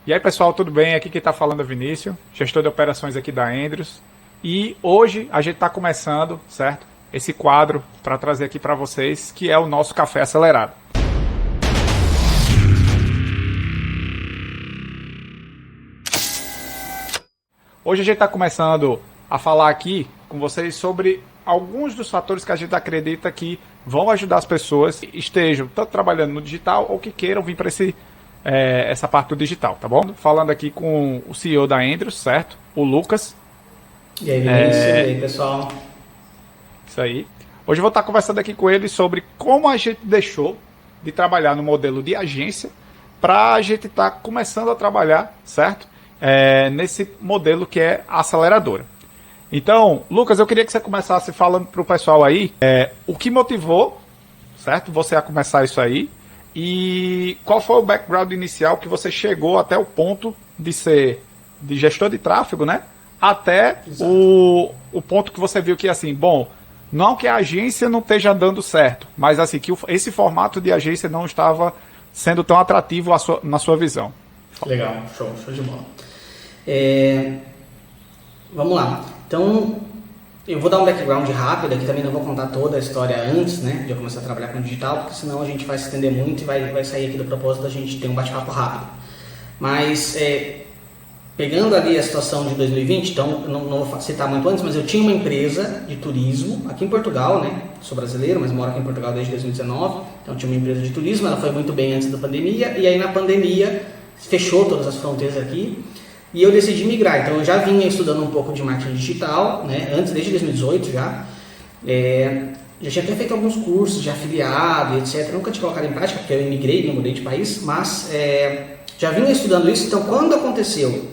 E aí, pessoal, tudo bem? Aqui quem está falando é Vinícius, gestor de operações aqui da Andrews. E hoje a gente está começando, certo? Esse quadro para trazer aqui para vocês, que é o nosso café acelerado. Hoje a gente está começando a falar aqui com vocês sobre alguns dos fatores que a gente acredita que vão ajudar as pessoas que estejam tanto trabalhando no digital ou que queiram vir para essa parte do digital, tá bom? Falando aqui com o CEO da Andrews, certo? O Lucas. E aí, Vinícius, e aí, pessoal? Isso aí. Hoje eu vou estar conversando aqui com ele sobre como a gente deixou de trabalhar no modelo de agência para a gente estar começando a trabalhar, certo? Nesse modelo que é a aceleradora. Então, Lucas, eu queria que você começasse falando para o pessoal aí o que motivou, certo? Você a começar isso aí. E qual foi o background inicial que você chegou até o ponto de ser de gestor de tráfego, né? Até o ponto que você viu que, assim, bom, não que a agência não esteja dando certo, mas assim, que esse formato de agência não estava sendo tão atrativo na sua visão. Legal, show de bola. Vamos lá. Então, eu vou dar um background rápido aqui, também não vou contar toda a história antes, né, de eu começar a trabalhar com digital, porque senão a gente vai se estender muito e vai sair aqui do propósito da gente ter um bate-papo rápido. Mas, pegando ali a situação de 2020, então, não vou citar muito antes, mas eu tinha uma empresa de turismo aqui em Portugal, né, sou brasileiro, mas moro aqui em Portugal desde 2019, então eu tinha uma empresa de turismo, ela foi muito bem antes da pandemia, e aí na pandemia fechou todas as fronteiras aqui, e eu decidi migrar. Então eu já vinha estudando um pouco de marketing digital, né? Antes, desde 2018 já. Já tinha até feito alguns cursos de afiliado e etc. Nunca tinha colocado em prática, porque eu imigrei, né? Mudei de país, mas já vinha estudando isso. Então quando aconteceu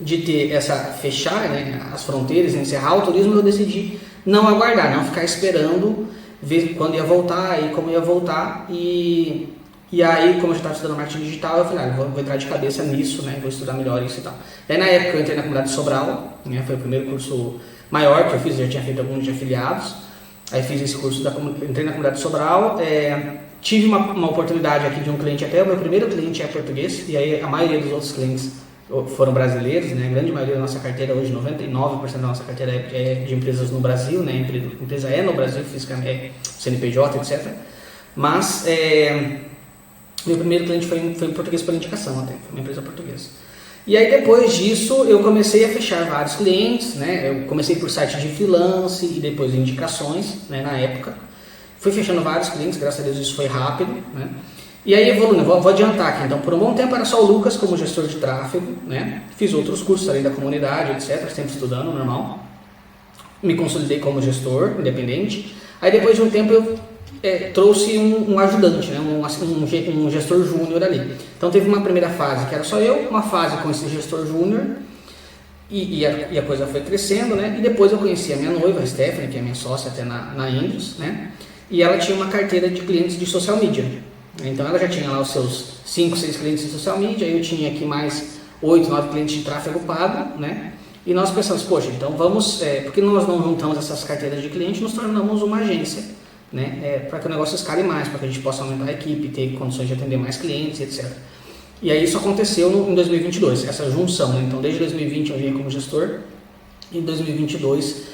de ter fechar, né, as fronteiras, encerrar o turismo, eu decidi não aguardar, não ficar esperando ver quando ia voltar e como ia voltar. E aí, como eu já estava estudando marketing digital, eu falei, vou entrar de cabeça nisso, né? Vou estudar melhor isso e tal. Daí, na época, eu entrei na comunidade de Sobral, né? Foi o primeiro curso maior que eu fiz, já tinha feito alguns de afiliados. Aí fiz esse curso, entrei na comunidade de Sobral. Tive uma oportunidade aqui de um cliente, até o meu primeiro cliente é português, e aí a maioria dos outros clientes foram brasileiros, né? A grande maioria da nossa carteira hoje, 99% da nossa carteira é de empresas no Brasil, né? A empresa é no Brasil, fisicamente, CNPJ, etc. Mas... meu primeiro cliente foi em português por indicação até, foi uma empresa portuguesa. E aí depois disso eu comecei a fechar vários clientes, né? Eu comecei por site de freelance e depois indicações, né? Na época. Fui fechando vários clientes, graças a Deus isso foi rápido, né? E aí evoluindo, vou adiantar aqui. Então por um bom tempo era só o Lucas como gestor de tráfego, né? Fiz outros cursos além da comunidade, etc. Sempre estudando, normal. Me consolidei como gestor independente. Aí depois de um tempo eu trouxe um ajudante, né? um gestor júnior ali. Então teve uma primeira fase que era só eu, uma fase com esse gestor júnior e a coisa foi crescendo, né? E depois eu conheci a minha noiva, a Stephanie, que é minha sócia até na Andrews, né? E ela tinha uma carteira de clientes de social media. Então ela já tinha lá os seus 5, 6 clientes de social media, eu tinha aqui mais 8, 9 clientes de tráfego pago, né? E nós pensamos, poxa, então vamos, por que nós não juntamos essas carteiras de clientes e nos tornamos uma agência, né, para que o negócio escale mais, para que a gente possa aumentar a equipe, ter condições de atender mais clientes, etc. E aí isso aconteceu em 2022, essa junção, né? Então desde 2020 eu vinha como gestor, e em 2022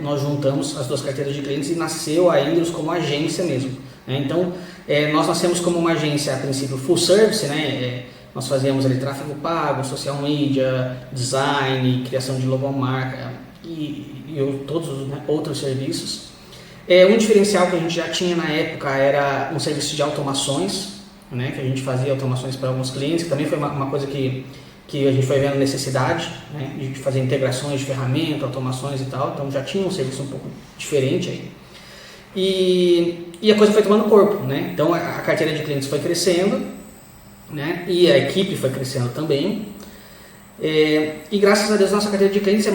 nós juntamos as duas carteiras de clientes e nasceu a Andrews como agência mesmo, né? Então nós nascemos como uma agência a princípio full service, né? Nós fazíamos ali tráfego pago, social media, design, criação de logomarca e todos os, né, outros serviços. Um diferencial que a gente já tinha na época era um serviço de automações, né, que a gente fazia automações para alguns clientes, que também foi uma coisa que a gente foi vendo necessidade, né, de fazer integrações de ferramenta, automações e tal, então já tinha um serviço um pouco diferente aí. E a coisa foi tomando corpo, né? Então a carteira de clientes foi crescendo, né, e a equipe foi crescendo também. E graças a Deus nossa carteira de clientes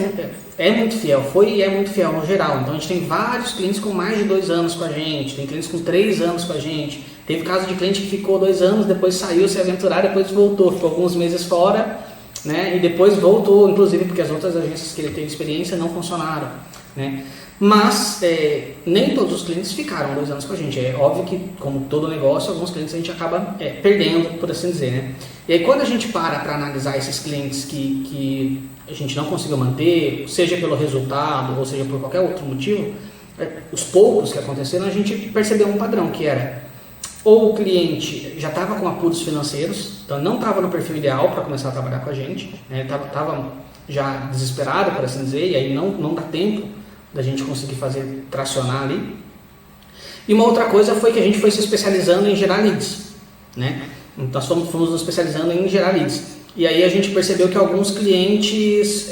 é muito fiel, foi e é muito fiel no geral. Então a gente tem vários clientes com mais de 2 anos com a gente, tem clientes com 3 anos com a gente. Teve caso de cliente que ficou 2 anos, depois saiu se aventurar, depois voltou, ficou alguns meses fora, né? E depois voltou, inclusive porque as outras agências que ele teve experiência não funcionaram, né? Mas nem todos os clientes ficaram 2 anos com a gente. É óbvio que, como todo negócio, alguns clientes a gente acaba perdendo, por assim dizer, né? E aí quando a gente para analisar esses clientes que a gente não conseguiu manter, seja pelo resultado ou seja por qualquer outro motivo, os poucos que aconteceram, a gente percebeu um padrão que era ou o cliente já estava com apuros financeiros, então não estava no perfil ideal para começar a trabalhar com a gente, né? Estava já desesperado, por assim dizer, e aí não dá tempo da gente conseguir fazer tracionar ali. E uma outra coisa foi que a gente foi se especializando em gerar leads, né? Então nós fomos nos especializando em gerar leads. E aí a gente percebeu que alguns clientes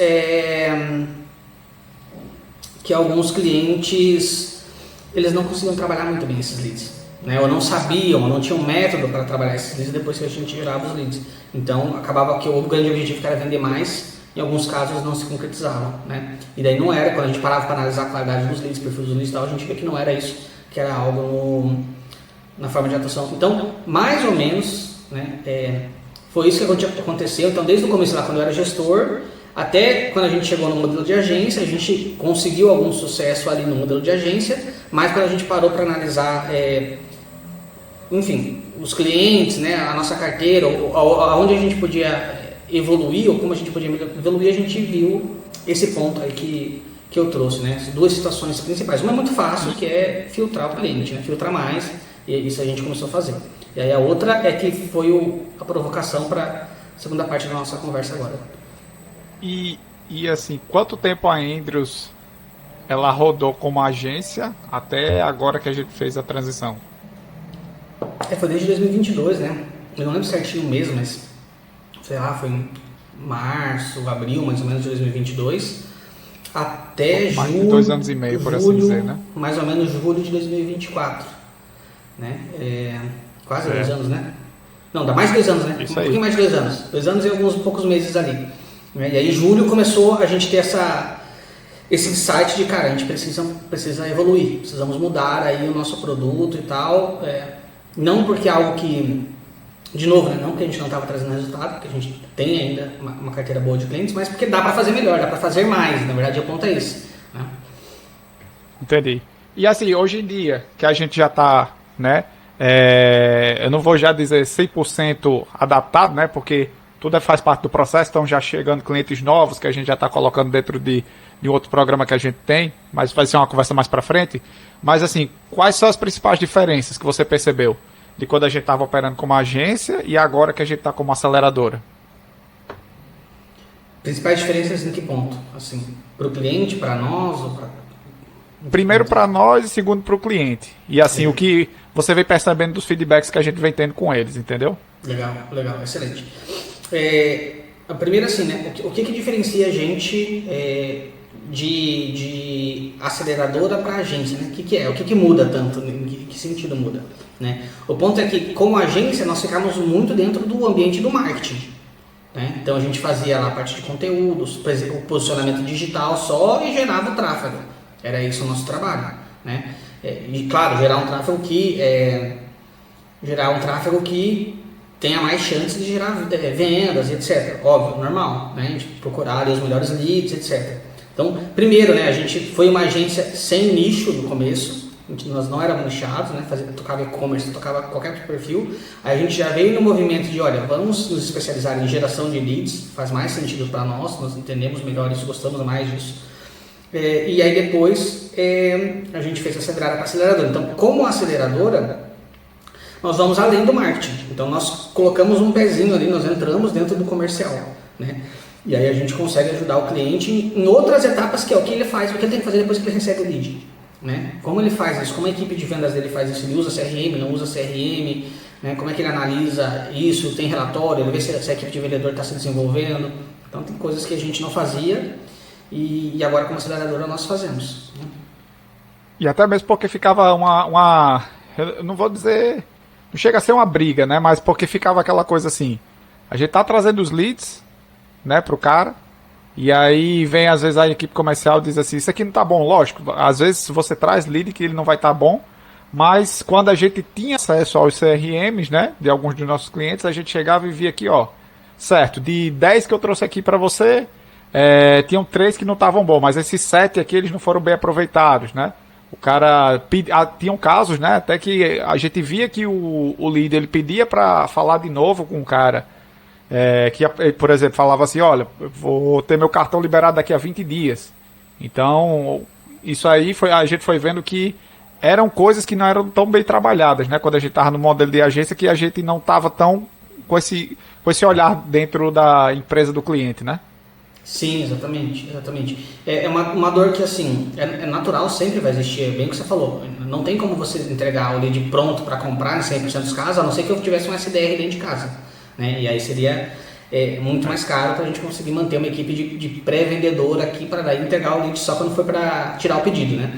eles não conseguiam trabalhar muito bem esses leads, né? Ou não sabiam, ou não tinham método para trabalhar esses leads depois que a gente gerava os leads. Então acabava que o grande objetivo era vender mais, em alguns casos não se concretizavam, né? E daí não era, quando a gente parava para analisar a qualidade dos leads, perfil dos leads e tal, a gente vê que não era isso, que era algo na forma de atuação. Então, mais ou menos, né, foi isso que aconteceu. Então, desde o começo lá, quando eu era gestor, até quando a gente chegou no modelo de agência, a gente conseguiu algum sucesso ali no modelo de agência, mas quando a gente parou para analisar, enfim, os clientes, né, a nossa carteira, aonde a gente podia evoluir, ou como a gente podia evoluir, a gente viu esse ponto aí que eu trouxe, né, as duas situações principais. Uma é muito fácil, que é filtrar o cliente, né, filtrar mais, e isso a gente começou a fazer. E aí a outra é que foi a provocação para a segunda parte da nossa conversa agora. E assim, quanto tempo a Andrews ela rodou como agência até agora que a gente fez a transição? Foi desde 2022, né? Eu não lembro certinho mesmo, mas sei lá, foi em março, abril, mais ou menos de 2022, até mais julho, de 2 anos e meio, por assim dizer, né? Mais ou menos julho de 2024, né? Quase 2 anos, né? Não, dá mais de 2 anos, né? Isso um pouquinho mais de 2 anos. 2 anos e alguns poucos meses ali. Né? E aí, julho, começou a gente ter esse insight de, cara, a gente precisa evoluir, precisamos mudar aí o nosso produto e tal. Não porque é algo que, de novo, né? Não porque a gente não estava trazendo resultado, porque a gente tem ainda uma carteira boa de clientes, mas porque dá para fazer melhor, dá para fazer mais. Na verdade, o ponto é esse. Né? Entendi. E assim, hoje em dia, que a gente já está, né? Eu não vou já dizer 100% adaptado, né? Porque tudo faz parte do processo, estão já chegando clientes novos que a gente já está colocando dentro de outro programa que a gente tem, mas vai ser uma conversa mais para frente. Mas assim, quais são as principais diferenças que você percebeu de quando a gente estava operando como agência e agora que a gente está como aceleradora? Principais diferenças em que ponto? Assim, para o cliente, para nós? Primeiro para nós e segundo para o cliente. E assim, o que você vem percebendo dos feedbacks que a gente vem tendo com eles, entendeu? Legal, excelente. A primeira, assim, né? O que diferencia a gente de aceleradora para agência, né? O que é? O que muda tanto? Em que sentido muda? Né? O ponto é que, como agência, nós ficamos muito dentro do ambiente do marketing. Né? Então, a gente fazia lá a parte de conteúdos, o posicionamento digital só e gerava o tráfego. Era isso o nosso trabalho. Né? E, claro, gerar um tráfego que tenha mais chances de gerar vendas, etc. Óbvio, normal, né? A gente procurar ali os melhores leads, etc. Então, primeiro, né, a gente foi uma agência sem nicho no começo, nós não éramos nichados, né? Tocava e-commerce, tocava qualquer tipo de perfil. Aí a gente já veio no movimento de, olha, vamos nos especializar em geração de leads, faz mais sentido para nós entendemos melhor isso, gostamos mais disso. E aí depois a gente fez essa virada para aceleradora. Então, como aceleradora, nós vamos além do marketing. Então, nós colocamos um pezinho ali, nós entramos dentro do comercial, né? E aí a gente consegue ajudar o cliente em outras etapas, que é o que ele faz, o que ele tem que fazer depois que ele recebe o lead, né? Como ele faz isso, como a equipe de vendas dele faz isso, ele usa CRM, não usa CRM, né? Como é que ele analisa isso, tem relatório, ele vê se a equipe de vendedor está se desenvolvendo. Então, tem coisas que a gente não fazia e agora como aceleradora nós fazemos, né? E até mesmo porque ficava eu não vou dizer, não chega a ser uma briga, né? Mas porque ficava aquela coisa assim, a gente tá trazendo os leads, né, pro cara, e aí vem às vezes a equipe comercial e diz assim, isso aqui não tá bom, lógico, às vezes você traz lead que ele não vai estar bom, mas quando a gente tinha acesso aos CRMs, né, de alguns dos nossos clientes, a gente chegava e via aqui, ó, certo, de 10 que eu trouxe aqui para você, tinham 3 que não estavam bons, mas esses 7 aqui eles não foram bem aproveitados, né? O cara tinham casos, né? Até que a gente via que o líder ele pedia para falar de novo com o cara. que, por exemplo, falava assim, olha, eu vou ter meu cartão liberado daqui a 20 dias. Então, isso aí a gente foi vendo que eram coisas que não eram tão bem trabalhadas, né? Quando a gente estava no modelo de agência, que a gente não estava tão com esse olhar dentro da empresa do cliente, né? Sim, exatamente, exatamente. É uma dor que, assim, é natural, sempre vai existir, é bem o que você falou. Não tem como você entregar o lead pronto para comprar em 100% dos casos, a não ser que eu tivesse um SDR dentro de casa, né? E aí seria muito mais caro para a gente conseguir manter uma equipe de pré-vendedor aqui para daí entregar o lead só quando for para tirar o pedido, né?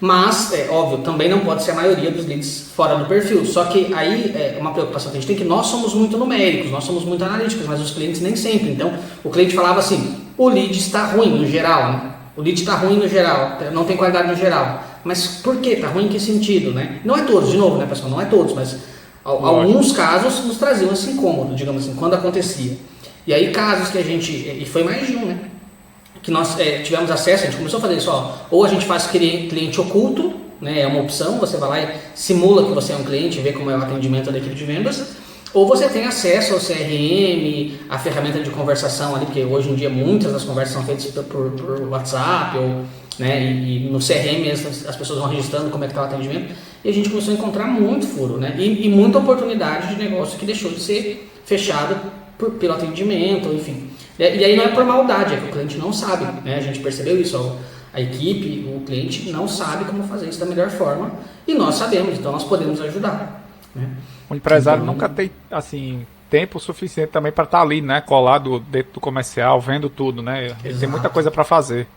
Mas, óbvio, também não pode ser a maioria dos leads fora do perfil. Só que aí uma preocupação que a gente tem que nós somos muito numéricos, nós somos muito analíticos, mas os clientes nem sempre. Então, o cliente falava assim, o lead está ruim no geral, né? O lead está ruim no geral, não tem qualidade no geral. Mas por que? Está ruim em que sentido, né? Não é todos, de novo, né, pessoal? Não é todos, mas alguns casos nos traziam esse incômodo, digamos assim, quando acontecia. E aí casos que a gente, e foi mais de um, né? Que nós tivemos acesso, a gente começou a fazer isso, ou a gente faz cliente oculto, né, é uma opção, você vai lá e simula que você é um cliente, vê como é o atendimento da equipe de vendas, ou você tem acesso ao CRM, a ferramenta de conversação ali, porque hoje em dia muitas das conversas são feitas por WhatsApp, ou, né, e no CRM as pessoas vão registrando como é que está o atendimento, e a gente começou a encontrar muito furo, né, e muita oportunidade de negócio que deixou de ser fechado pelo atendimento, enfim. E aí não é por maldade, é que o cliente não sabe, né? A gente percebeu isso, a equipe, o cliente não sabe como fazer isso da melhor forma e nós sabemos, então nós podemos ajudar, né? O empresário nunca tem, assim, tempo suficiente também para estar ali, né? Colado dentro do comercial, vendo tudo, né? Ele tem muita coisa para fazer.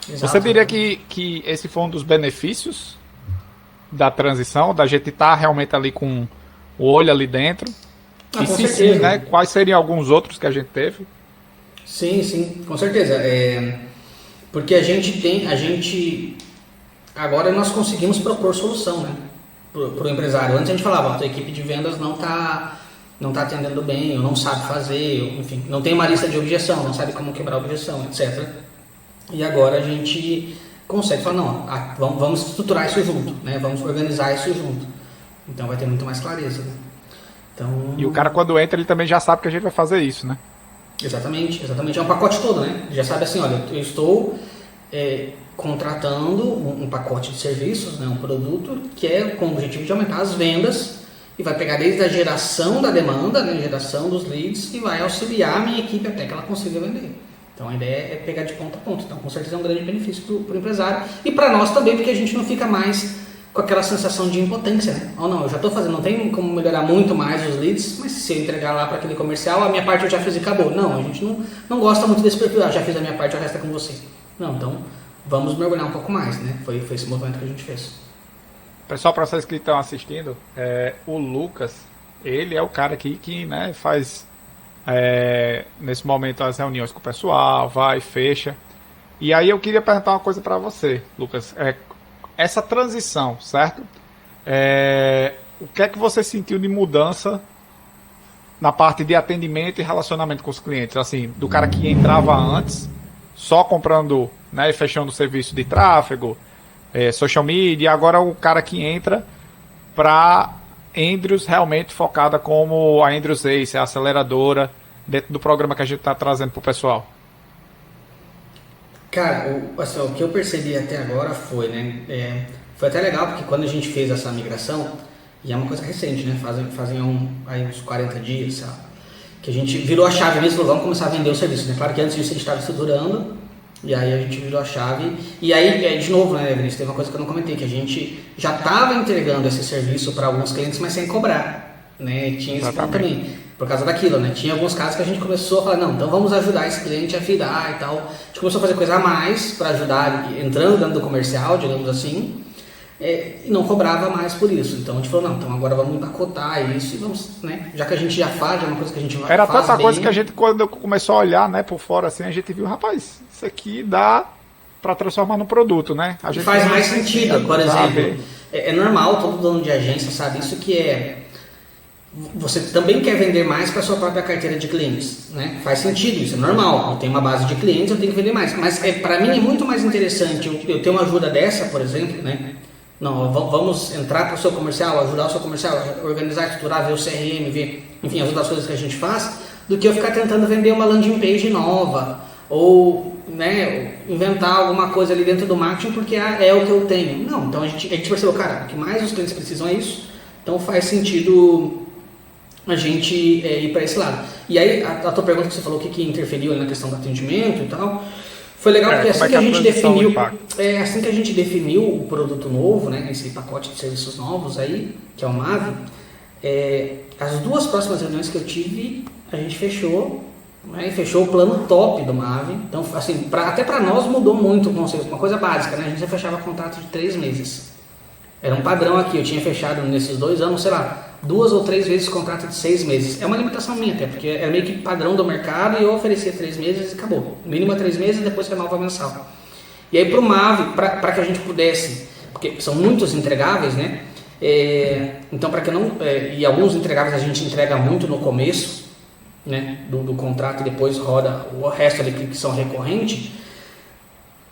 Exato. Você diria que esse foi um dos benefícios da transição, da gente estar realmente ali com o olho ali dentro? E se sim, né? Quais seriam alguns outros que a gente teve? Sim, com certeza. Porque agora nós conseguimos propor solução, né, para o empresário. Antes a gente falava, a tua equipe de vendas não tá atendendo bem, ou não sabe fazer, ou, enfim, não tem uma lista de objeção, não sabe como quebrar a objeção, etc. E agora a gente consegue falar, não, vamos estruturar isso junto, né, vamos organizar isso junto. Então vai ter muito mais clareza, né? Então... E o cara, quando entra, ele também já sabe que a gente vai fazer isso, né? Exatamente. É um pacote todo, né? Já sabe assim, olha, eu estou contratando um pacote de serviços, né, um produto que é com o objetivo de aumentar as vendas e vai pegar desde a geração da demanda, né, geração dos leads e vai auxiliar a minha equipe até que ela consiga vender. Então a ideia é pegar de ponta a ponta. Então com certeza é um grande benefício para o empresário e para nós também, porque a gente não fica mais com aquela sensação de impotência, né? Ou não, eu já estou fazendo, não tem como melhorar muito mais os leads, mas se eu entregar lá para aquele comercial, a minha parte eu já fiz e acabou. Não, a gente não gosta muito desse perfil, já fiz a minha parte, o resto é com você. Não, então vamos mergulhar um pouco mais, né? Foi esse movimento que a gente fez. Pessoal, para vocês que estão assistindo, o Lucas, ele é o cara aqui que, né, faz nesse momento as reuniões com o pessoal, vai, fecha. E aí eu queria perguntar uma coisa para você, Lucas. Essa transição, certo? O que é que você sentiu de mudança na parte de atendimento e relacionamento com os clientes? Assim, do cara que entrava antes, só comprando, né, e fechando o serviço de tráfego, social media, e agora o cara que entra para Andrews realmente focada como a Andrews Ace, a aceleradora, dentro do programa que a gente está trazendo para o pessoal. Cara, o que eu percebi até agora foi, né, foi até legal, porque quando a gente fez essa migração, e é uma coisa recente, né, fazem aí uns 40 dias, sabe, que a gente virou a chave mesmo, vamos começar a vender o serviço, né, claro que antes disso a gente estava estruturando, e aí a gente virou a chave, e aí, de novo, né, Vinícius, tem uma coisa que eu não comentei, que a gente já estava entregando esse serviço para alguns clientes, mas sem cobrar, né, tinha esse ponto também. Por causa daquilo, né? Tinha alguns casos que a gente começou a falar, não, então vamos ajudar esse cliente a virar e tal. A gente começou a fazer coisa a mais para ajudar, entrando dentro do comercial, digamos assim, e não cobrava mais por isso. Então a gente falou, não, então agora vamos empacotar isso e vamos, né? Já que a gente já faz, é uma coisa que a gente Era faz tanta bem. coisa que a gente, quando começou a olhar, né, por fora, assim, a gente viu, rapaz, isso aqui dá para transformar no produto, né? A gente faz mais sentido, por exemplo. É normal, todo dono de agência sabe isso, que você também quer vender mais para a sua própria carteira de clientes, né? Faz sentido, isso é normal. Eu tenho uma base de clientes, eu tenho que vender mais. Mas para mim é muito mais interessante eu ter uma ajuda dessa, por exemplo, né? Não, vamos entrar para o seu comercial, ajudar o seu comercial, organizar, estruturar, ver o CRM, ver, enfim, as outras coisas que a gente faz, do que eu ficar tentando vender uma landing page nova ou, né, inventar alguma coisa ali dentro do marketing porque é o que eu tenho. Não, então a gente percebeu, cara, o que mais os clientes precisam é isso, então faz sentido a gente ir para esse lado. E aí, a tua pergunta que você falou, o que interferiu na questão do atendimento e tal, foi legal porque assim que a gente definiu, assim que a gente definiu o produto novo, né, esse pacote de serviços novos aí, que é o Mavi, as 2 próximas reuniões que eu tive, a gente fechou, né, fechou o plano top do Mavi. Então, assim, até para nós mudou muito o conceito, uma coisa básica, né, a gente já fechava contrato de 3 meses. Era um padrão aqui, eu tinha fechado nesses 2 anos, sei lá, 2 ou 3 vezes contrato de 6 meses. É uma limitação minha até, porque é meio que padrão do mercado e eu oferecia 3 meses e acabou. Mínimo 3 meses e depois renova mensal. E aí pro Mavi, para que a gente pudesse, porque são muitos entregáveis, né? Então para que não, e alguns entregáveis a gente entrega muito no começo, né, do contrato e depois roda o resto ali que são recorrentes.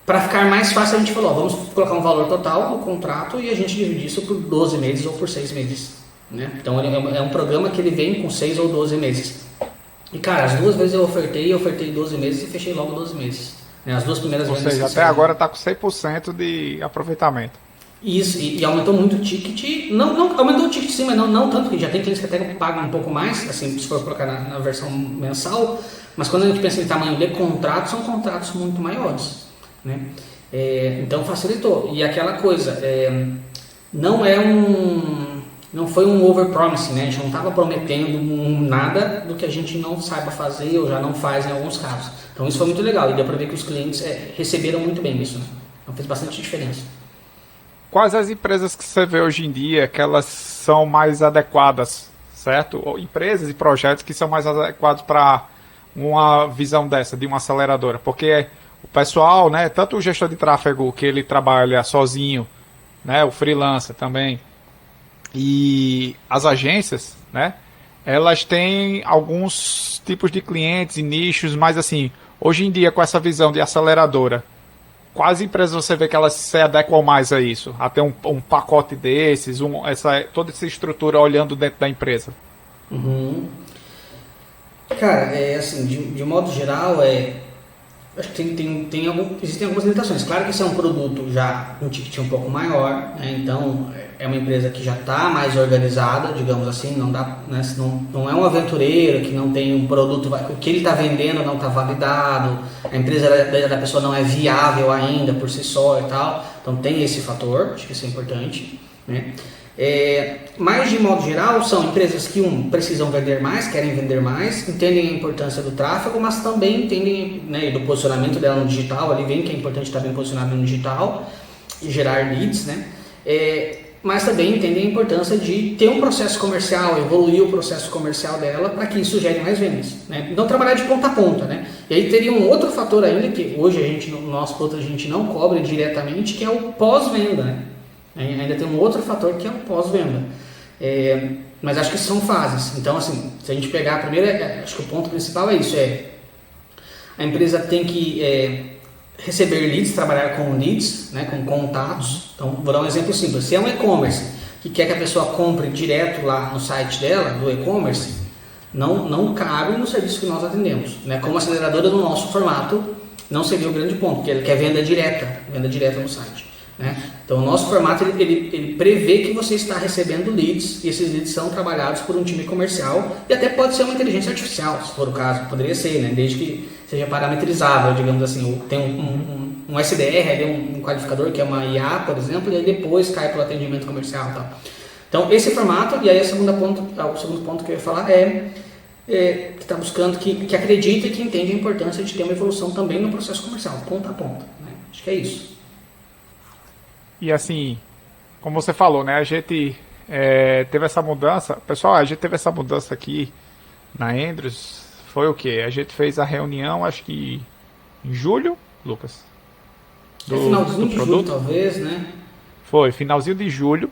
Para ficar mais fácil a gente falou, vamos colocar um valor total no contrato e a gente divide isso por 12 meses ou por 6 meses. Né? Então é um programa que ele vem com 6 ou 12 meses. E cara, as 2 vezes eu ofertei 12 meses e fechei logo 12 meses. Né? As 2 primeiras vezes. Ou seja, até agora está com 100% de aproveitamento. Isso, e aumentou muito o ticket. Não aumentou o ticket sim, mas não tanto, porque já tem clientes que até pagam um pouco mais, assim, se for colocar na versão mensal. Mas quando a gente pensa em tamanho de contrato, são contratos muito maiores. Né? Então facilitou. E aquela coisa, não foi um overpromise, né? A gente não estava prometendo nada do que a gente não saiba fazer ou já não faz em alguns casos. Então isso foi muito legal e deu para ver que os clientes receberam muito bem isso. Né? Então fez bastante diferença. Quais as empresas que você vê hoje em dia que elas são mais adequadas, certo? Ou empresas e projetos que são mais adequados para uma visão dessa, de uma aceleradora? Porque o pessoal, né, tanto o gestor de tráfego que ele trabalha sozinho, né, o freelancer também, e as agências, né, elas têm alguns tipos de clientes e nichos, mas assim, hoje em dia com essa visão de aceleradora, quais empresas você vê que elas se adequam mais a isso? A ter um pacote desses, toda essa estrutura olhando dentro da empresa? Uhum. Cara, assim, de modo geral, acho que existem algumas limitações. Claro que esse é um produto já um ticket um pouco maior, né? Então é uma empresa que já está mais organizada, digamos assim, não dá, né? Não é um aventureiro que não tem um produto, o que ele está vendendo não está validado, a empresa da pessoa não é viável ainda por si só e tal. Então tem esse fator, acho que isso é importante, né? Mas de modo geral são empresas que precisam vender mais, querem vender mais, entendem a importância do tráfego, mas também entendem, né, do posicionamento dela no digital, ali vem que é importante estar bem posicionado no digital e gerar leads, né? Mas também entendem a importância de ter um processo comercial, evoluir o processo comercial dela para que isso gere mais vendas, né? Então trabalhar de ponta a ponta, né? E aí teria um outro fator ainda que hoje no nosso produto a gente não cobre diretamente, que é o pós-venda, né? Ainda tem um outro fator que é o pós-venda. Mas acho que são fases. Então, assim, se a gente pegar a primeira, acho que o ponto principal é isso, a empresa tem que receber leads, trabalhar com leads, né, com contatos. Então, vou dar um exemplo simples. Se é um e-commerce que quer que a pessoa compre direto lá no site dela, do e-commerce, não cabe no serviço que nós atendemos. Né? Como aceleradora do nosso formato, não seria o grande ponto, porque ele quer venda direta no site. Né? Então o nosso formato ele prevê que você está recebendo leads e esses leads são trabalhados por um time comercial e até pode ser uma inteligência artificial, se for o caso, poderia ser, né? Desde que seja parametrizável, digamos assim, tem um SDR, ali, um qualificador que é uma IA, por exemplo, e aí depois cai para o atendimento comercial e tal. Então esse formato, e aí o segundo ponto que eu ia falar que está buscando, que acredita e que entende a importância de ter uma evolução também no processo comercial, ponta a ponta, né? Acho que é isso. E assim, como você falou, né? A gente teve essa mudança. Pessoal, a gente teve essa mudança aqui na Andrews. Foi o quê? A gente fez a reunião, acho que em julho, Lucas? Finalzinho de julho, talvez, né? Foi, finalzinho de julho.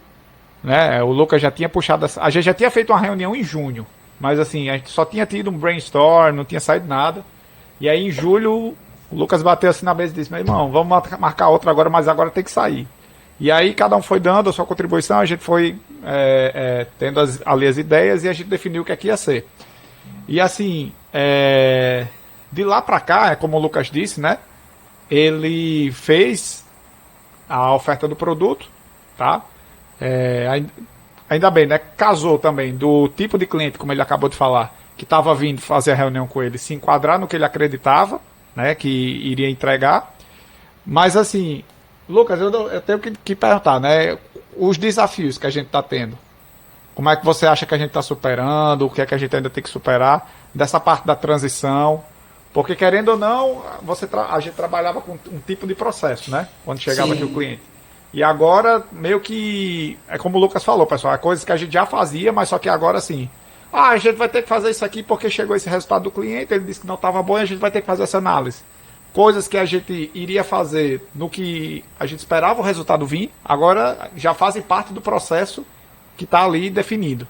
Né? O Lucas já tinha puxado... A gente já tinha feito uma reunião em junho. Mas assim, a gente só tinha tido um brainstorm, não tinha saído nada. E aí em julho, o Lucas bateu assim na mesa e disse: meu irmão, vamos marcar outra agora, mas agora tem que sair. E aí cada um foi dando a sua contribuição, a gente foi tendo ali as ideias e a gente definiu o que é que ia ser. E assim, de lá para cá, como o Lucas disse, né? Ele fez a oferta do produto, tá? Ainda bem, né? Casou também do tipo de cliente, como ele acabou de falar, que estava vindo fazer a reunião com ele, se enquadrar no que ele acreditava, né? Que iria entregar. Mas assim, Lucas, eu tenho que perguntar, né? Os desafios que a gente está tendo. Como é que você acha que a gente está superando? O que é que a gente ainda tem que superar? Dessa parte da transição. Porque, querendo ou não, a gente trabalhava com um tipo de processo, né? Quando chegava aqui o cliente. E agora, meio que... É como o Lucas falou, pessoal. É coisas que a gente já fazia, mas só que agora, assim... a gente vai ter que fazer isso aqui porque chegou esse resultado do cliente, ele disse que não estava bom e a gente vai ter que fazer essa análise. Coisas que a gente iria fazer no que a gente esperava o resultado vir, agora já fazem parte do processo que está ali definido.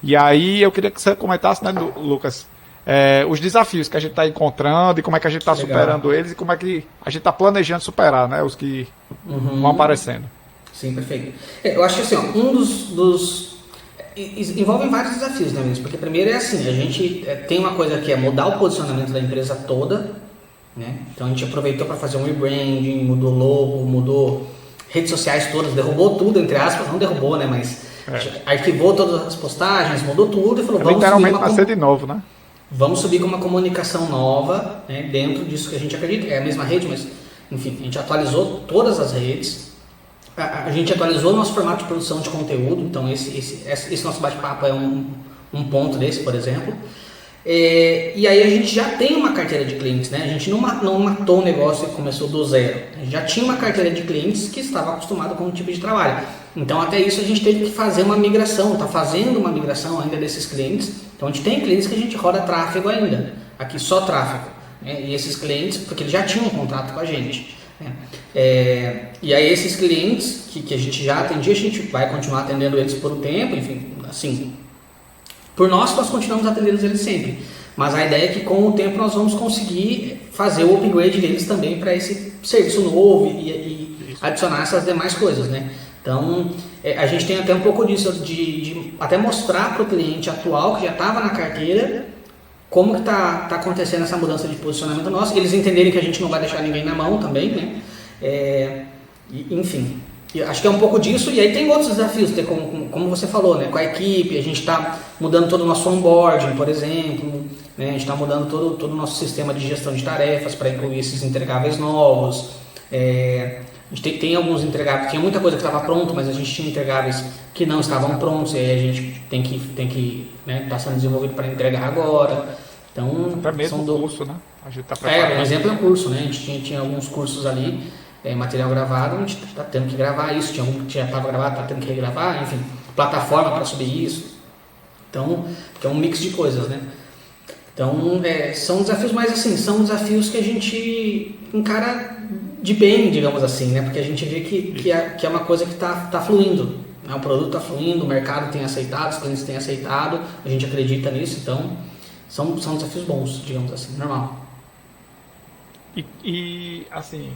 E aí eu queria que você comentasse, né, Lucas, os desafios que a gente está encontrando e como é que a gente está superando eles e como é que a gente está planejando superar, né, os que vão aparecendo. Sim, perfeito. Eu acho que assim, ó, um dos envolvem vários desafios, né, Vinícius? Porque primeiro é assim, a gente tem uma coisa que é mudar o posicionamento da empresa toda, né? Então a gente aproveitou para fazer um rebranding, mudou logo, mudou redes sociais todas, derrubou tudo, entre aspas, não derrubou, né, mas arquivou todas as postagens, mudou tudo e falou, vamos literalmente nascer de novo, né? Vamos subir com uma comunicação nova, né, dentro disso que a gente acredita, é a mesma rede, mas enfim, a gente atualizou todas as redes, a gente atualizou o nosso formato de produção de conteúdo, então esse nosso bate-papo é um ponto desse, por exemplo. E aí a gente já tem uma carteira de clientes, né? A gente não matou o negócio e começou do zero. A gente já tinha uma carteira de clientes que estava acostumado com um tipo de trabalho. Então até isso a gente teve que fazer uma migração, está fazendo uma migração ainda desses clientes. Então a gente tem clientes que a gente roda tráfego ainda, aqui só tráfego, né? E esses clientes, porque eles já tinham um contrato com a gente, né? E aí esses clientes que a gente já atendia, a gente vai continuar atendendo eles por um tempo, enfim, assim... Por nós continuamos atendendo eles sempre. Mas a ideia é que com o tempo nós vamos conseguir fazer o upgrade deles também para esse serviço novo e adicionar essas demais coisas, né? Então, a gente tem até um pouco disso, de até mostrar para o cliente atual, que já estava na carteira, como que tá acontecendo essa mudança de posicionamento nosso. Eles entenderem que a gente não vai deixar ninguém na mão também, né? Enfim... Acho que é um pouco disso, e aí tem outros desafios, como você falou, né? Com a equipe, a gente está mudando todo o nosso onboarding, por exemplo, né? A gente está mudando todo o nosso sistema de gestão de tarefas para incluir esses entregáveis novos. A gente tem alguns entregáveis, tinha muita coisa que estava pronto, mas a gente tinha entregáveis que não estavam prontos, e aí a gente tem que né, tá sendo desenvolvido para entregar agora. Então, até mesmo o curso, né? A gente tá um exemplo é o curso, né? A gente tinha alguns cursos ali, material gravado, a gente está tendo que gravar isso, tinha um que já estava gravado, está tendo que regravar, enfim, plataforma para subir isso. Então, é um mix de coisas, né? Então, são desafios, mas assim, são desafios que a gente encara de bem, digamos assim, né? Porque a gente vê que é uma coisa que está fluindo, né? O produto está fluindo, o mercado tem aceitado, os clientes têm aceitado, a gente acredita nisso, então são desafios bons, digamos assim, normal. E assim,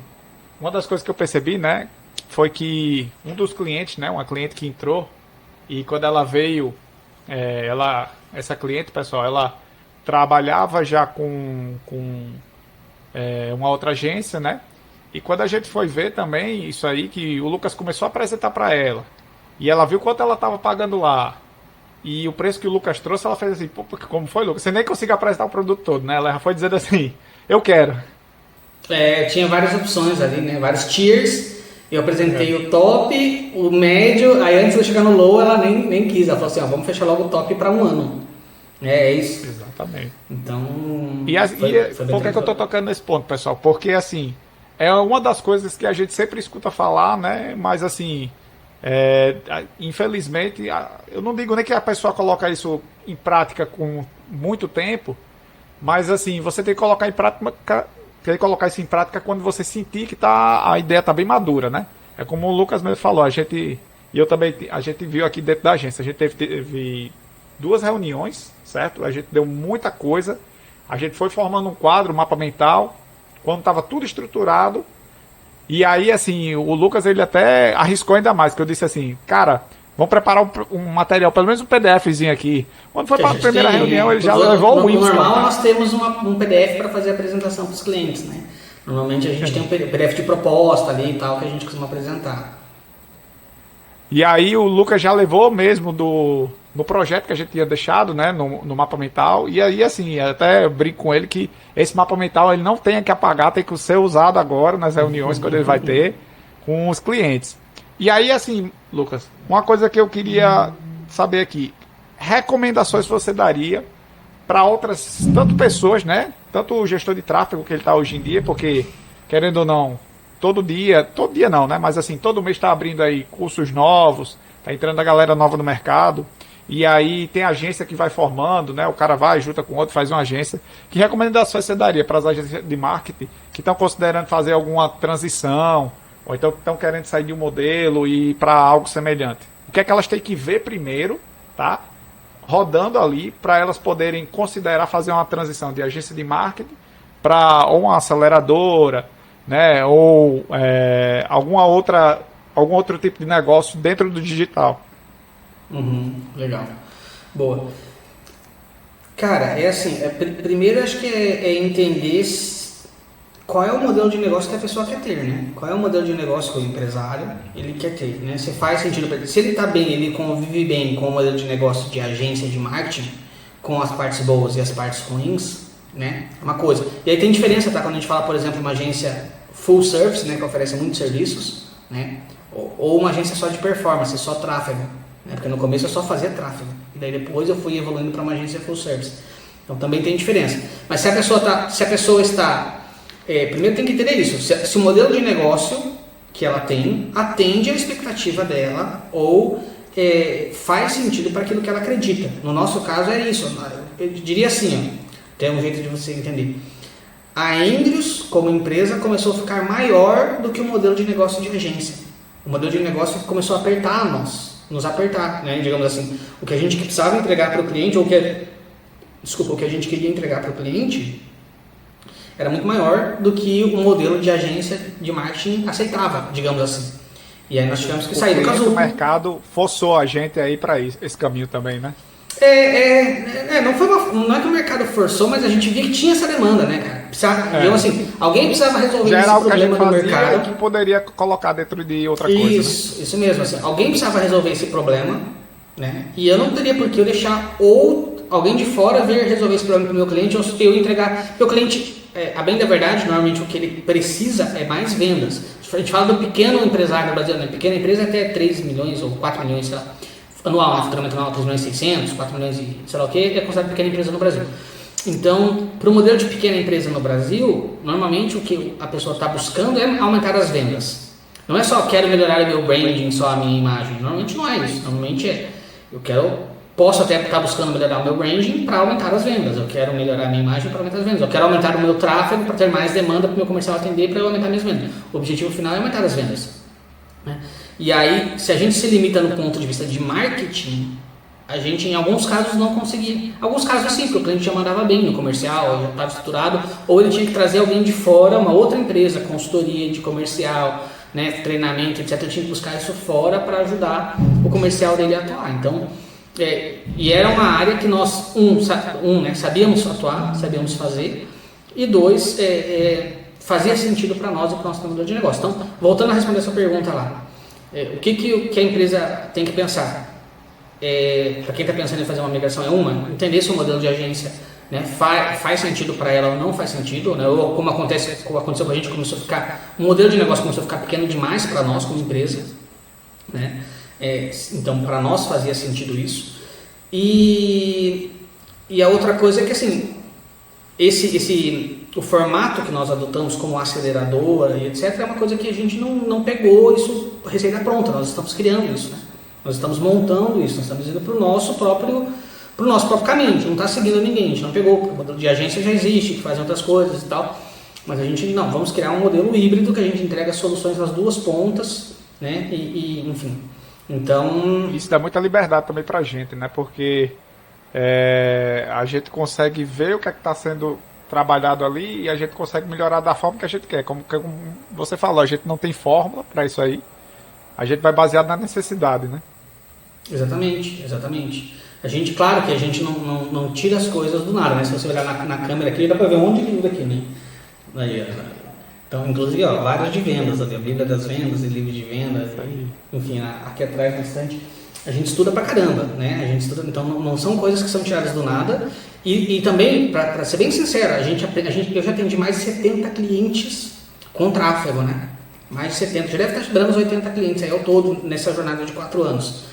uma das coisas que eu percebi, né, foi que um dos clientes, né, uma cliente que entrou, e quando ela veio, essa cliente, pessoal, ela trabalhava já com uma outra agência, né, e quando a gente foi ver também isso aí, que o Lucas começou a apresentar para ela, e ela viu quanto ela estava pagando lá, e o preço que o Lucas trouxe, ela fez assim, pô, como foi, Lucas? Você nem conseguiu apresentar o produto todo, né, ela já foi dizendo assim, eu quero. Tinha várias opções ali, né? Vários tiers. Eu apresentei o top, o médio, aí antes de eu chegar no low, ela nem quis. Ela falou assim, vamos fechar logo o top para um ano. É isso. Exatamente. Então... Por que eu estou tocando nesse ponto, pessoal? Porque, assim, é uma das coisas que a gente sempre escuta falar, né? Mas, assim, infelizmente, eu não digo nem que a pessoa coloca isso em prática com muito tempo, mas, assim, você tem que colocar em prática... Querer colocar isso em prática quando você sentir que a ideia está bem madura, né? É como o Lucas mesmo falou, a gente viu aqui dentro da agência, a gente teve 2 reuniões, certo? A gente deu muita coisa, a gente foi formando um quadro, um mapa mental, quando estava tudo estruturado, e aí, assim, o Lucas, ele até arriscou ainda mais, que eu disse assim, cara, Vamos preparar um material, pelo menos um PDFzinho aqui. Quando foi Que para a primeira reunião, ele já levou o Windows. No normal, nós temos um PDF para fazer a apresentação para os clientes, né? Normalmente a gente tem um PDF de proposta ali e tal, que a gente costuma apresentar. E aí o Lucas já levou mesmo no projeto que a gente tinha deixado, né, no mapa mental. E aí, assim, até brinco com ele que esse mapa mental ele não tem que apagar, tem que ser usado agora nas reuniões quando ele vai ter com os clientes. E aí, assim, Lucas, uma coisa que eu queria saber aqui, recomendações você daria para outras, tanto pessoas, né, tanto o gestor de tráfego que ele está hoje em dia, porque, querendo ou não, todo dia não, né, mas assim, todo mês está abrindo aí cursos novos, está entrando a galera nova no mercado, e aí tem agência que vai formando, né, o cara vai, junta com outro, faz uma agência. Que recomendações você daria para as agências de marketing que estão considerando fazer alguma transição, ou então estão querendo sair de um modelo e ir para algo semelhante? O que é que elas têm que ver primeiro, tá? Rodando ali, para elas poderem considerar fazer uma transição de agência de marketing para ou uma aceleradora, né? Ou algum outro tipo de negócio dentro do digital. Legal. Boa. Cara, é assim, primeiro acho que é entender qual é o modelo de negócio que a pessoa quer ter, né? Qual é o modelo de negócio que o empresário ele quer ter, né? Se faz sentido para ele. Se ele está bem, ele convive bem com o modelo de negócio de agência de marketing, com as partes boas e as partes ruins, né? É uma coisa. E aí tem diferença, tá? Quando a gente fala, por exemplo, uma agência full service, né? Que oferece muitos serviços, né? Ou uma agência só de performance, só tráfego, né? Porque no começo eu só fazia tráfego. E daí depois eu fui evoluindo para uma agência full service. Então também tem diferença. Mas se a pessoa está primeiro tem que entender isso, se o modelo de negócio que ela tem atende à expectativa dela ou faz sentido para aquilo que ela acredita. No nosso caso é isso, eu diria assim, tem um jeito de você entender. A Andrews, como empresa, começou a ficar maior do que o modelo de negócio de agência. O modelo de negócio começou a apertar nos apertar, né? Digamos assim, o que a gente precisava entregar para o cliente, o que a gente queria entregar para o cliente era muito maior do que o modelo de agência de marketing aceitava, digamos assim. E aí nós tivemos que sair do casulo. O mercado forçou a gente aí para esse caminho também, né? Não é que o mercado forçou, mas a gente via que tinha essa demanda, né, cara? Digamos assim, alguém precisava resolver esse problema do mercado. Que poderia colocar dentro de outra coisa. Isso mesmo. Assim, alguém precisava resolver esse problema, né? E eu não teria por que eu deixar ou alguém de fora vir resolver esse problema para o meu cliente ou eu entregar. Porque o cliente, a bem da verdade, normalmente o que ele precisa é mais vendas. A gente fala do pequeno empresário no Brasil, né? Pequena empresa até 3 milhões ou 4 milhões, sei lá, anual, né? Faturamento anual 3 milhões e 600, 4 milhões e sei lá o que, é considerado pequena empresa no Brasil. Então, para o modelo de pequena empresa no Brasil, normalmente o que a pessoa está buscando é aumentar as vendas. Não é só quero melhorar o meu branding, só a minha imagem. Normalmente não é isso. Normalmente posso até estar buscando melhorar o meu branding para aumentar as vendas. Eu quero melhorar a minha imagem para aumentar as vendas. Eu quero aumentar o meu tráfego para ter mais demanda para o meu comercial atender para eu aumentar minhas vendas. O objetivo final é aumentar as vendas, né? E aí, se a gente se limita no ponto de vista de marketing, a gente em alguns casos não conseguia. Alguns casos sim, porque o cliente já mandava bem no comercial, já estava estruturado, ou ele tinha que trazer alguém de fora, uma outra empresa, consultoria de comercial, né, treinamento, etc. Eu tinha que buscar isso fora para ajudar o comercial dele a atuar. Então, e era uma área que nós, né, sabíamos atuar, sabíamos fazer, e dois, fazia sentido para nós e para o nosso modelo de negócio. Então, voltando a responder a sua pergunta lá, o que a empresa tem que pensar? Para quem está pensando em fazer uma migração entender se o modelo de agência, né, faz sentido para ela ou não faz sentido, né, ou como aconteceu com a gente, o modelo de negócio começou a ficar pequeno demais para nós como empresa, né? Então para nós fazia sentido isso. E a outra coisa é que assim, o formato que nós adotamos como aceleradora e etc. é uma coisa que a gente não pegou isso receita pronta, nós estamos criando isso, né? Nós estamos montando isso, nós estamos indo para o nosso próprio caminho, a gente não está seguindo ninguém, a gente não pegou, porque o modelo de agência já existe, que faz outras coisas e tal, mas a gente vamos criar um modelo híbrido que a gente entrega soluções nas duas pontas, né, enfim, então... Isso dá muita liberdade também para a gente, né, porque a gente consegue ver o que está sendo trabalhado ali e a gente consegue melhorar da forma que a gente quer, como você falou, a gente não tem fórmula para isso aí, a gente vai baseado na necessidade, né? Exatamente, exatamente. A gente, claro que a gente não tira as coisas do nada, né? Se você olhar na câmera aqui, dá pra ver um monte de livro aqui, né? Aí, ó. Então, inclusive, ó, vários de vendas, a Bíblia das Vendas e livro de vendas, enfim, aqui atrás na estante. A gente estuda pra caramba, né? A gente estuda, então não são coisas que são tiradas do nada. E também, para ser bem sincero, eu já atendi mais de 70 clientes com tráfego, né? Mais de 70, já deve estar chegando aos 80 clientes aí ao todo nessa jornada de 4 anos.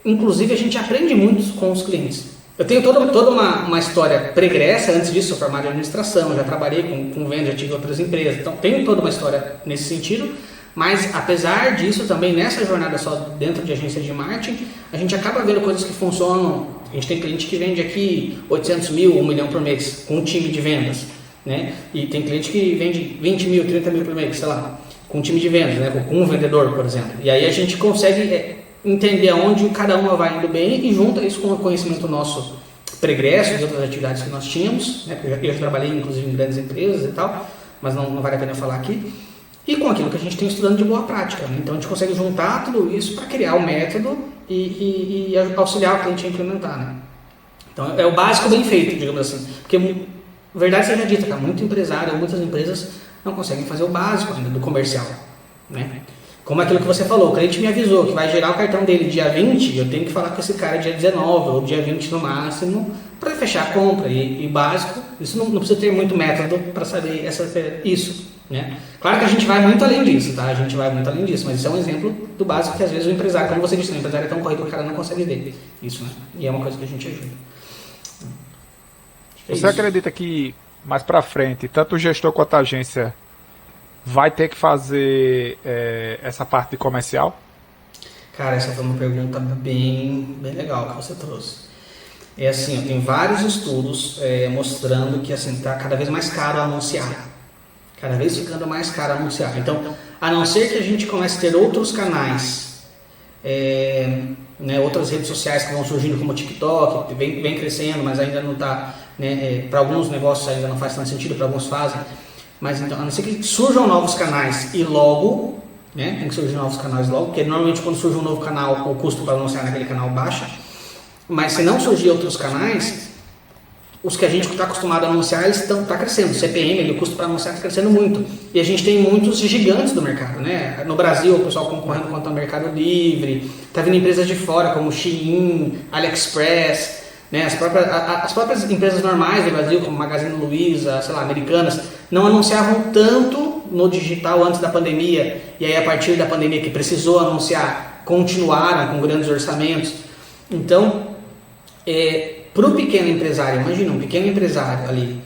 Inclusive, a gente aprende muito com os clientes. Eu tenho toda uma história pregressa, antes disso, sou formado em administração, já trabalhei com venda, já tive outras empresas, então tenho toda uma história nesse sentido, mas apesar disso, também nessa jornada só dentro de agência de marketing, a gente acaba vendo coisas que funcionam. A gente tem cliente que vende aqui 800 mil, 1 milhão por mês, com um time de vendas, né? E tem cliente que vende 20 mil, 30 mil por mês, sei lá, com um time de vendas, né? Com um vendedor, por exemplo. E aí a gente consegue entender aonde cada uma vai indo bem e junta isso com o conhecimento nosso pregresso de outras atividades que nós tínhamos, né? Eu já trabalhei inclusive em grandes empresas e tal, mas não vale a pena falar aqui, e com aquilo que a gente tem estudando de boa prática, né? Então a gente consegue juntar tudo isso para criar o método e auxiliar o cliente a implementar, né? Então é o básico bem feito, digamos assim, porque verdade seja dita, cara, muito empresário, muitas empresas não conseguem fazer o básico ainda do comercial, né? Como aquilo que você falou, o cliente me avisou que vai gerar o cartão dele dia 20, eu tenho que falar com esse cara dia 19 ou dia 20 no máximo para fechar a compra. E básico, isso não precisa ter muito método para saber isso, né? Claro que a gente vai muito além disso, tá? A gente vai muito além disso, mas isso é um exemplo do básico que às vezes o empresário, como você disse, o empresário é tão corrido que o cara não consegue ver isso, né? E é uma coisa que a gente ajuda. Você acredita que mais para frente, tanto o gestor quanto a agência vai ter que fazer essa parte de comercial? Cara, essa foi uma pergunta bem legal que você trouxe. É assim, tem vários estudos mostrando que assim, está cada vez mais caro anunciar. Cada vez ficando mais caro anunciar. Então, a não ser que a gente comece a ter outros canais, né, outras redes sociais que vão surgindo como o TikTok, vem crescendo, mas ainda não está, né, para alguns negócios ainda não faz tanto sentido, para alguns fazem. Mas então, a não ser que surjam novos canais e logo, né, tem que surgir novos canais logo, porque normalmente quando surge um novo canal, o custo para anunciar naquele canal baixa. Mas se não surgir outros canais, os que a gente está acostumado a anunciar, eles está crescendo. O CPM, o custo para anunciar está crescendo muito. E a gente tem muitos gigantes do mercado, né? No Brasil, o pessoal concorrendo contra o Mercado Livre, está vindo empresas de fora como Shein, AliExpress, né? As próprias empresas normais do Brasil, como Magazine Luiza, sei lá, Americanas, não anunciavam tanto no digital antes da pandemia. E aí, a partir da pandemia que precisou anunciar, continuaram com grandes orçamentos. Então, para o pequeno empresário, imagina um pequeno empresário ali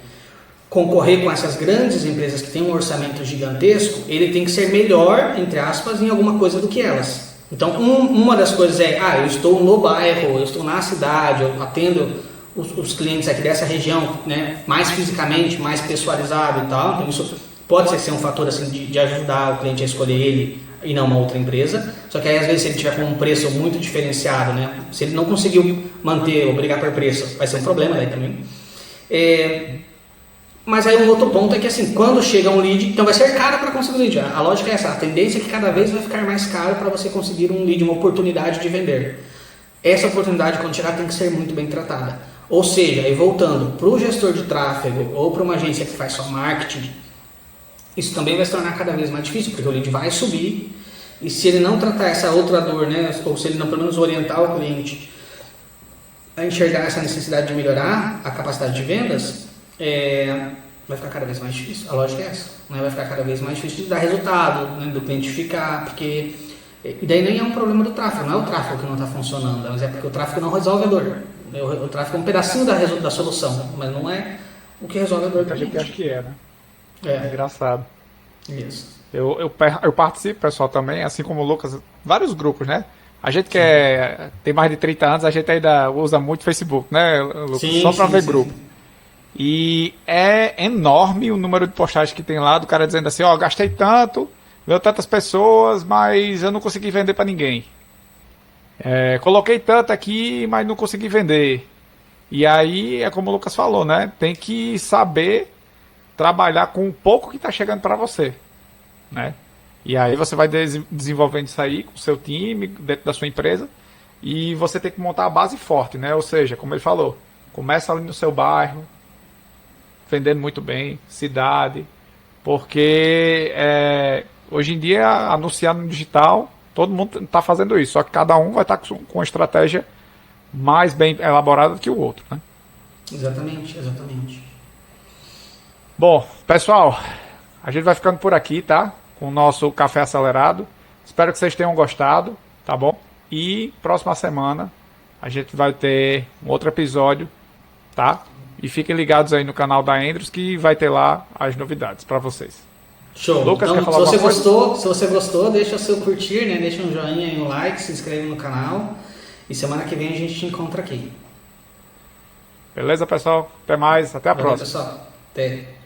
concorrer com essas grandes empresas que têm um orçamento gigantesco, ele tem que ser melhor, entre aspas, em alguma coisa do que elas. Então, uma das coisas eu estou no bairro, eu estou na cidade, eu atendo os clientes aqui dessa região, né, mais fisicamente, mais pessoalizado e tal. Então, isso pode ser um fator assim, de ajudar o cliente a escolher ele e não uma outra empresa. Só que aí, às vezes, se ele tiver com um preço muito diferenciado, né, se ele não conseguiu manter ou brigar por preço, vai ser um problema daí também. Mas aí um outro ponto é que assim, quando chega um lead, então vai ser caro para conseguir um lead. A lógica é essa, a tendência é que cada vez vai ficar mais caro para você conseguir um lead, uma oportunidade de vender. Essa oportunidade, quando chegar, tem que ser muito bem tratada. Ou seja, aí voltando para o gestor de tráfego ou para uma agência que faz só marketing, isso também vai se tornar cada vez mais difícil, porque o lead vai subir, e se ele não tratar essa outra dor, né, ou se ele não pelo menos orientar o cliente a enxergar essa necessidade de melhorar a capacidade de vendas, vai ficar cada vez mais difícil. A lógica é essa, né? Vai ficar cada vez mais difícil de dar resultado, né, do cliente ficar, porque e daí nem é um problema do tráfego, não é o tráfego que não está funcionando, mas é porque o tráfego não resolve a dor. O tráfego é um pedacinho da solução, mas não é o que resolve a dor do cliente. A gente acha que é, né? É engraçado. Isso. Eu participo, pessoal, também, assim como o Lucas, vários grupos, né? A gente que tem mais de 30 anos, a gente ainda usa muito Facebook, né, Lucas? Só para ver grupo. E é enorme o número de postagens que tem lá, do cara dizendo assim, gastei tanto, veio tantas pessoas, mas eu não consegui vender para ninguém. Coloquei tanto aqui, mas não consegui vender. E aí, é como o Lucas falou, né? Tem que saber trabalhar com o pouco que está chegando para você, né? E aí você vai desenvolvendo isso aí com o seu time, dentro da sua empresa, e você tem que montar a base forte, né? Ou seja, como ele falou, começa ali no seu bairro, vendendo muito bem, cidade, porque hoje em dia anunciar no digital, todo mundo está fazendo isso, só que cada um vai estar com uma estratégia mais bem elaborada que o outro, né? Exatamente, exatamente. Bom, pessoal, a gente vai ficando por aqui, tá? Com o nosso café acelerado. Espero que vocês tenham gostado, tá bom? E próxima semana a gente vai ter um outro episódio, tá? E fiquem ligados aí no canal da Andrews que vai ter lá as novidades para vocês. Show. Lucas, então, quer falar alguma coisa? Se você gostou, deixa o seu curtir, né? Deixa um joinha e um like, se inscreve no canal. E semana que vem a gente te encontra aqui. Beleza, pessoal? Até mais. Até a Valeu, próxima. pessoal. Até.